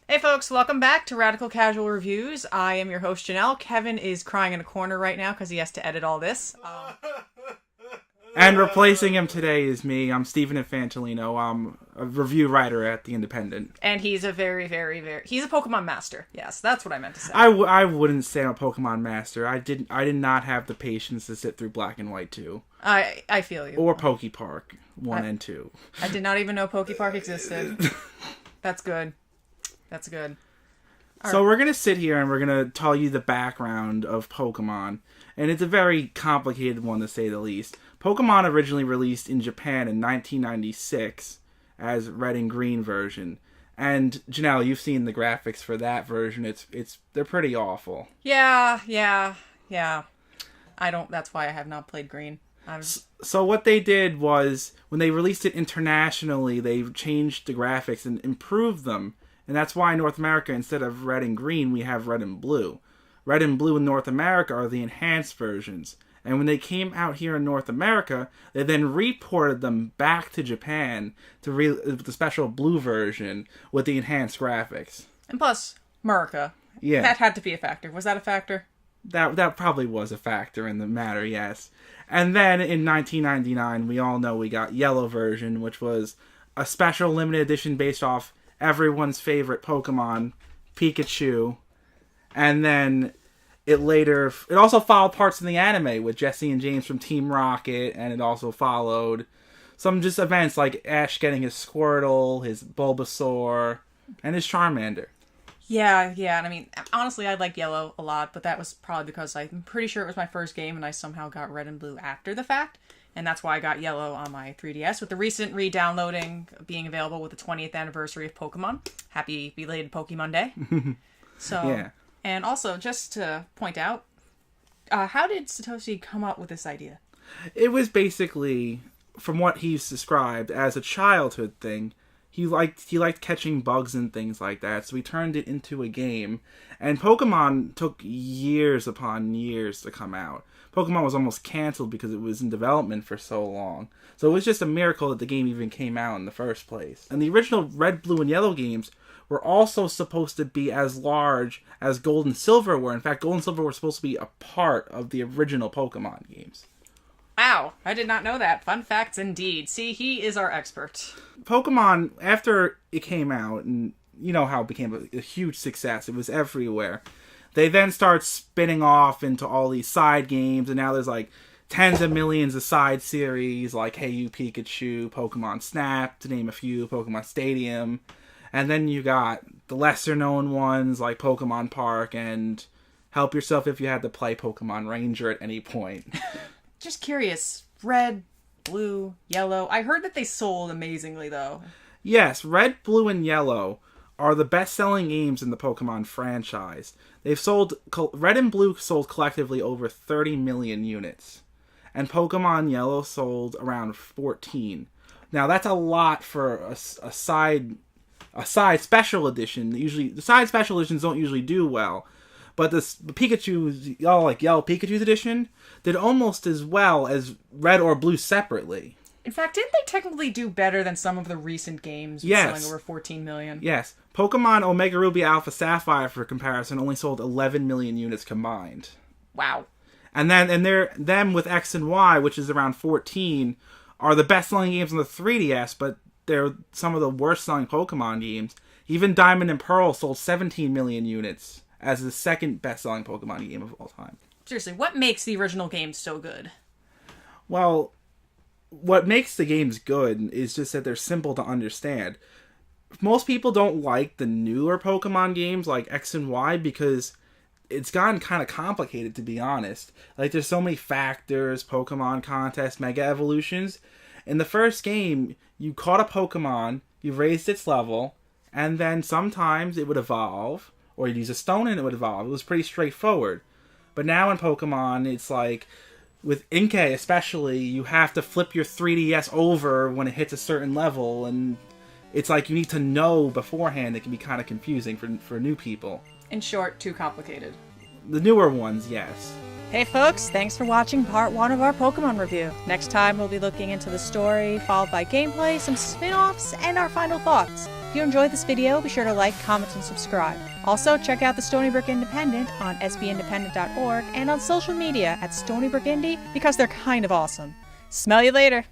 Hey folks, welcome back to Radical Casual Reviews. I am your host Janelle. Kevin is crying in a corner right now because he has to edit all this. And replacing him today is me. I'm Stephen Infantolino. I'm a review writer at The Independent. And he's a he's a Pokemon master. Yes, that's what I meant to say. I wouldn't say I'm a Pokemon master. I did not have the patience to sit through Black and White 2. I feel you. Or Poke Park 1 and 2. I did not even know Poke Park existed. That's good. That's good. So we're going to sit here and we're going to tell you the background of Pokemon. And it's a very complicated one to say the least. Pokemon originally released in Japan in 1996 as Red and Green version. And Janelle, you've seen the graphics for that version. They're pretty awful. Yeah. That's why I have not played Green. So what they did was, when they released it internationally, they changed the graphics and improved them. And that's why in North America, instead of Red and Green, we have Red and Blue. Red and Blue in North America are the enhanced versions. And when they came out here in North America, they then reported them back to Japan with the special Blue version with the enhanced graphics. And plus, America. Yeah. That had to be a factor. Was that a factor? That probably was a factor in the matter, yes. And then in 1999, we all know we got Yellow version, which was a special limited edition based off everyone's favorite Pokemon, Pikachu. And then it also followed parts in the anime with Jesse and James from Team Rocket, and it also followed some just events like Ash getting his Squirtle, his Bulbasaur, and his Charmander. Yeah, and I mean, honestly, I like Yellow a lot, but that was probably because I'm pretty sure it was my first game and I somehow got Red and Blue after the fact. And that's why I got Yellow on my 3DS, with the recent re-downloading being available with the 20th anniversary of Pokemon. Happy belated Pokemon Day. So, yeah. And also, just to point out, how did Satoshi come up with this idea? It was basically, from what he's described, as a childhood thing. He liked catching bugs and things like that, so he turned it into a game. And Pokemon took years upon years to come out. Pokemon was almost canceled because it was in development for so long. So it was just a miracle that the game even came out in the first place. And the original Red, Blue, and Yellow games were also supposed to be as large as Gold and Silver were. In fact, Gold and Silver were supposed to be a part of the original Pokemon games. Wow, I did not know that. Fun facts indeed. See, he is our expert. Pokemon, after it came out, and you know how it became a huge success, it was everywhere. They then start spinning off into all these side games, and now there's like tens of millions of side series, like Hey You Pikachu, Pokemon Snap, to name a few, Pokemon Stadium. And then you got the lesser known ones like Pokemon Park and help yourself if you had to play Pokemon Ranger at any point. Just curious, Red, Blue, Yellow. I heard that they sold amazingly, though. Yes, Red, Blue, and Yellow are the best-selling games in the Pokemon franchise. Red and Blue sold collectively over 30 million units. And Pokemon Yellow sold around 14. Now, that's a lot for a side special edition. Usually, the side special editions don't usually do well. But the Pikachu, like Yellow Pikachu's edition, did almost as well as Red or Blue separately. In fact, didn't they technically do better than some of the recent games selling over 14 million? Yes. Pokemon Omega Ruby Alpha Sapphire, for comparison, only sold 11 million units combined. Wow. And them with X and Y, which is around 14, are the best-selling games on the 3DS, but they're some of the worst-selling Pokemon games. Even Diamond and Pearl sold 17 million units as the second best-selling Pokemon game of all time. Seriously, what makes the original game so good? Well, what makes the games good is just that they're simple to understand. Most people don't like the newer Pokemon games like X and Y because it's gotten kind of complicated, to be honest. Like, there's so many factors, Pokemon contests, Mega Evolutions. In the first game, you caught a Pokemon, you raised its level, and then sometimes it would evolve, or you'd use a stone and it would evolve. It was pretty straightforward. But now in Pokemon, it's like, with Inkay especially, you have to flip your 3DS over when it hits a certain level, and it's like you need to know beforehand. It can be kind of confusing for new people. In short, too complicated. The newer ones, yes. Hey folks, thanks for watching part 1 of our Pokemon review. Next time we'll be looking into the story, followed by gameplay, some spin-offs, and our final thoughts. If you enjoyed this video, be sure to like, comment, and subscribe. Also, check out the Stony Brook Independent on sbindependent.org and on social media at Stony Brook Indie because they're kind of awesome. Smell you later!